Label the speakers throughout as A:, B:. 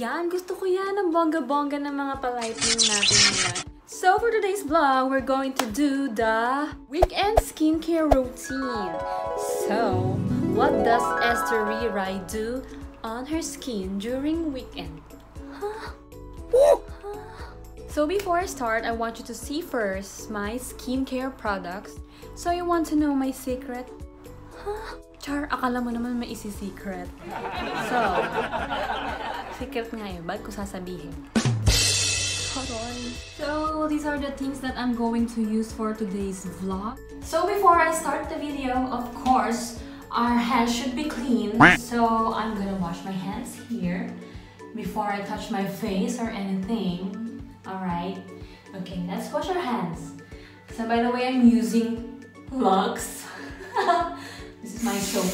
A: Yan, gusto ko yan. Ang bongga-bongga ng mga pa-lightning natin ngayon. So for today's vlog, we're going to do the weekend skincare routine. So, what does Esteriray do on her skin during weekend? So before I start, I want you to see first my skincare products. So you want to know my secret? Char, akala mo naman may isi-secret. So, secret nga yun. Ba't ko sasabihin? So, these are the things that I'm going to use for today's vlog. So before I start the video, of course, our hands should be clean. So I'm gonna wash my hands here before I touch my face or anything. Alright, okay, let's wash our hands. So by the way, I'm using Lux. This is my soap.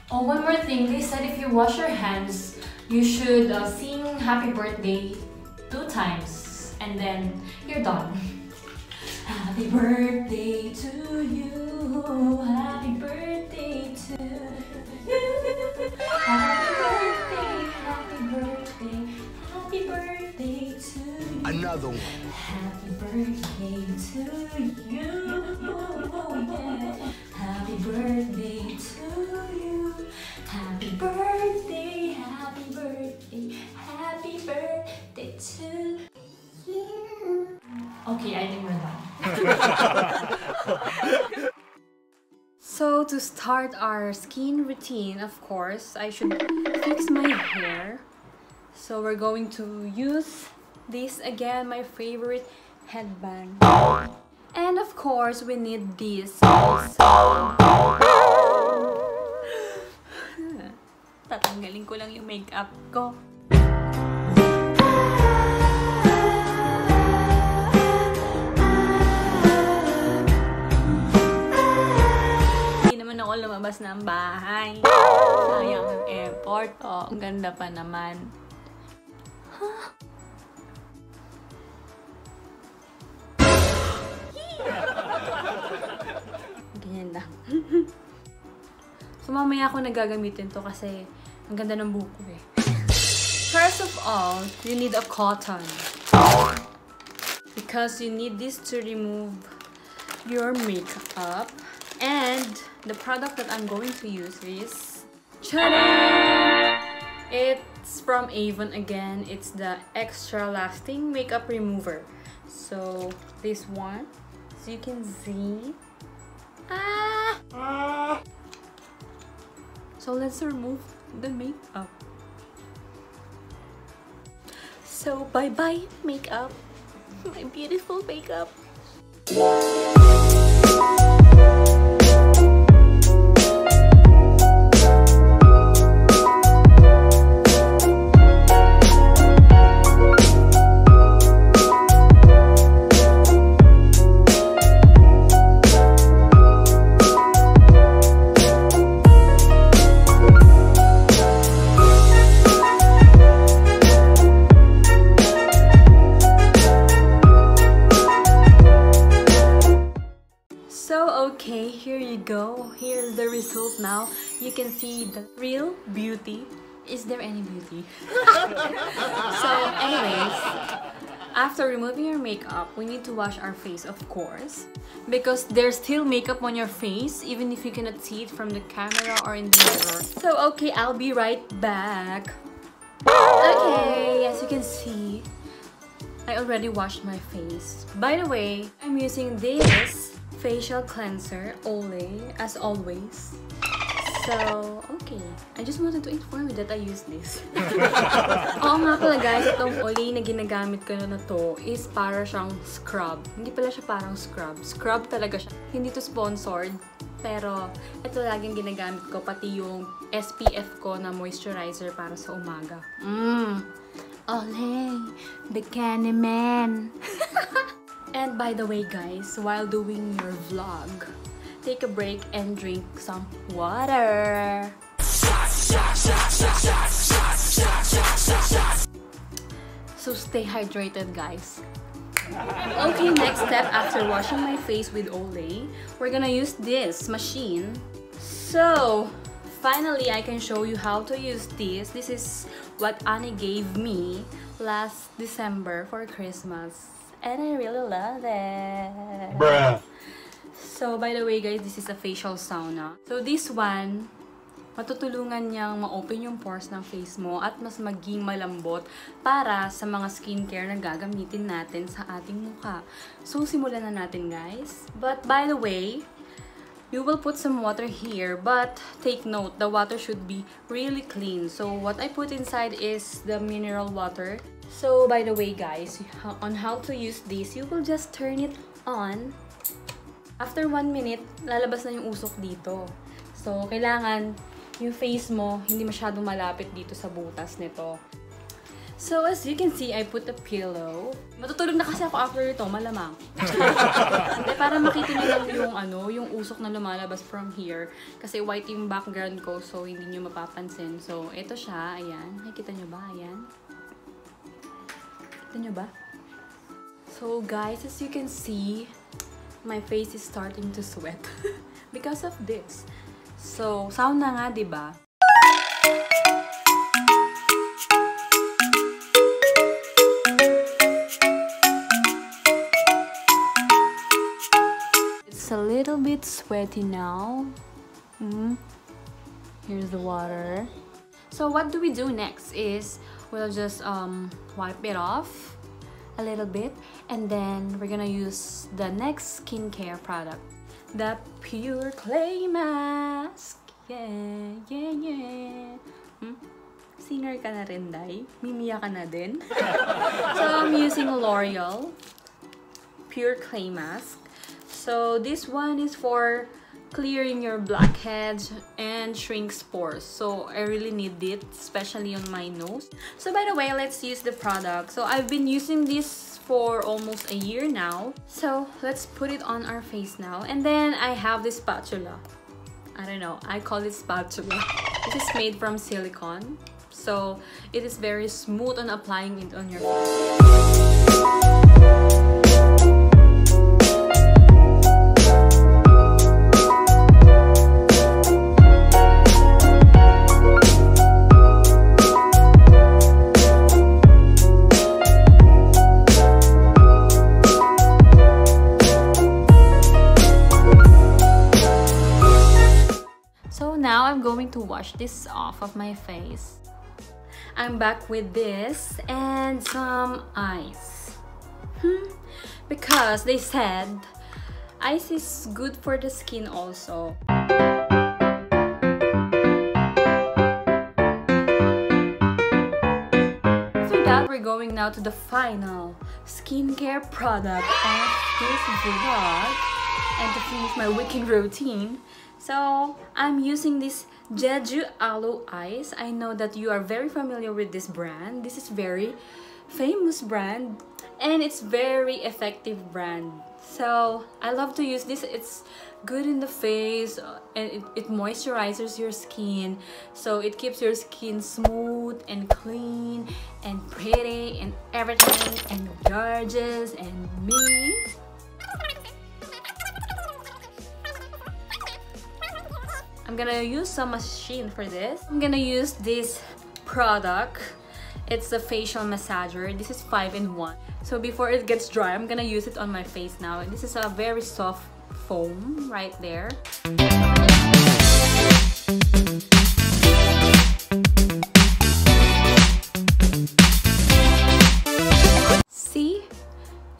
A: Oh, one more thing. They said if you wash your hands, you should sing happy birthday 2 times and then you're done. Happy birthday to you. Happy birthday to you. Happy birthday, happy birthday, happy birthday to you.
B: Another one.
A: Happy birthday to you. Yeah. Happy birthday to you. Happy birthday, happy birthday, happy birthday to you. Okay, I think we're done. So to start our skin routine, of course, I should fix my hair. So we're going to use this again, my favorite headband. And of course, we need this also. Tatanggalin ko lang yung makeup ko. Ako lumabas ng bahay. Sayang ang effort. Oh, ang ganda pa naman. Ganyan lang. So mamaya ako nagagamitin to kasi ang ganda ng buko eh. First of all, you need a cotton. Because you need this to remove your makeup. And the product that I'm going to use is ta-da! It's from Avon again. It's the extra lasting makeup remover. So this one, so you can see. So let's remove the makeup. So bye bye makeup, my beautiful makeup. Okay, here you go. Here's the result now. You can see the real beauty. Is there any beauty? So anyways, after removing your makeup, we need to wash our face, of course. Because there's still makeup on your face, even if you cannot see it from the camera or in the mirror. So okay, I'll be right back. Okay, as you can see, I already washed my face. By the way, I'm using this facial cleanser, Aloe, as always. So, okay. I just wanted to inform you that I use this. Oo nga pala guys, itong Aloe na ginagamit ko na to is para siyang scrub. Hindi pala siya parang scrub. Scrub talaga siya. Hindi to sponsored. Pero, ito laging ginagamit ko. Pati yung SPF ko na moisturizer para sa umaga. Aloe, bikini man. And by the way guys, while doing your vlog, take a break and drink some water. So stay hydrated guys. Okay, next step after washing my face with Aloe, we're gonna use this machine. So, finally, I can show you how to use this. This is what Annie gave me last December for Christmas. And I really love it.
B: Bruh.
A: So, by the way guys, this is a facial sauna. So, this one, matutulungan niyang ma-open yung pores ng face mo at mas maging malambot para sa mga skincare na gagamitin natin sa ating mukha. So, simulan na natin guys. But by the way, you will put some water here, but take note, the water should be really clean. So, what I put inside is the mineral water. So, by the way guys, on how to use this, you will just turn it on. After 1 minute, lalabas na yung usok dito. So, kailangan yung face mo hindi masyadong malapit dito sa butas nito. So, as you can see, I put a pillow. Matutulog na kasi ako after ito, malamang. Hindi, para makita nyo lang yung, yung usok na lumalabas from here. Kasi white yung background ko, so hindi nyo mapapansin. So, ito siya, ayan. Nakikita nyo ba? Ayan. Kita nyo ba? So, guys, as you can see, my face is starting to sweat because of this. So, sauna nga, diba? It's a little bit sweaty now. Here's the water. So, what do we do next is we'll just wipe it off a little bit, and then we're gonna use the next skincare product, the Pure Clay Mask. Yeah. Singer ka na rin, Day? Mimiya ka na din? So I'm using L'Oreal Pure Clay Mask. So this one is for clearing your blackheads and shrinks pores. So I really need it, especially on my nose. So by the way, let's use the product. So I've been using this for almost a year now. So let's put it on our face now. And then I have this spatula. I don't know, I call it spatula. This is made from silicone. So it is very smooth on applying it on your face. Now I'm going to wash this off of my face. I'm back with this and some ice. Because they said ice is good for the skin also. After that, we're going now to the final skincare product of this vlog. And to finish my weekend routine, so I'm using this Jeju Aloe Ice. I know that you are very familiar with this brand. This is very famous brand and it's very effective brand. So I love to use this. It's good in the face and it moisturizes your skin. So it keeps your skin smooth and clean and pretty and everything and gorgeous and me. I'm gonna use some machine for this. I'm gonna use this product. It's a facial massager. This is 5-in-1. So before it gets dry, I'm gonna use it on my face now. This is a very soft foam right there. See?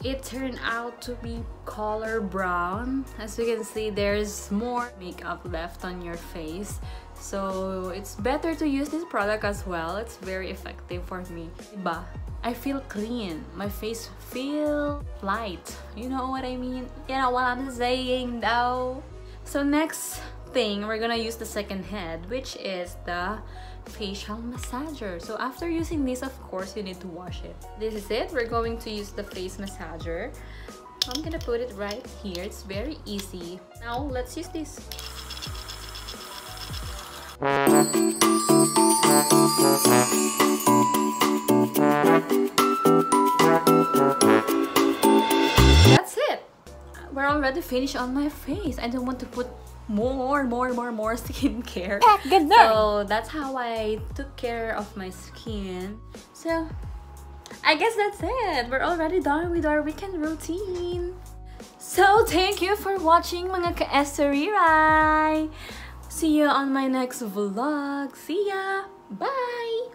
A: It turned out to be color brown. As you can see, there's more makeup left on your face. So it's better to use this product as well. It's very effective for me. Diba? I feel clean. My face feels light. You know what I mean? You know what I'm saying though? So next thing, we're gonna use the second head, which is the facial massager. So after using this, of course, you need to wash it. This is it. We're going to use the face massager. I'm gonna put it right here. It's very easy. Now let's use this. That's it. We're already finished on my face. I don't want to put more skincare.
B: Good
A: So that's how I took care of my skin. So I guess that's it. We're already done with our weekend routine. So thank you for watching mga ka-Esteriray. See you on my next vlog. See ya. Bye.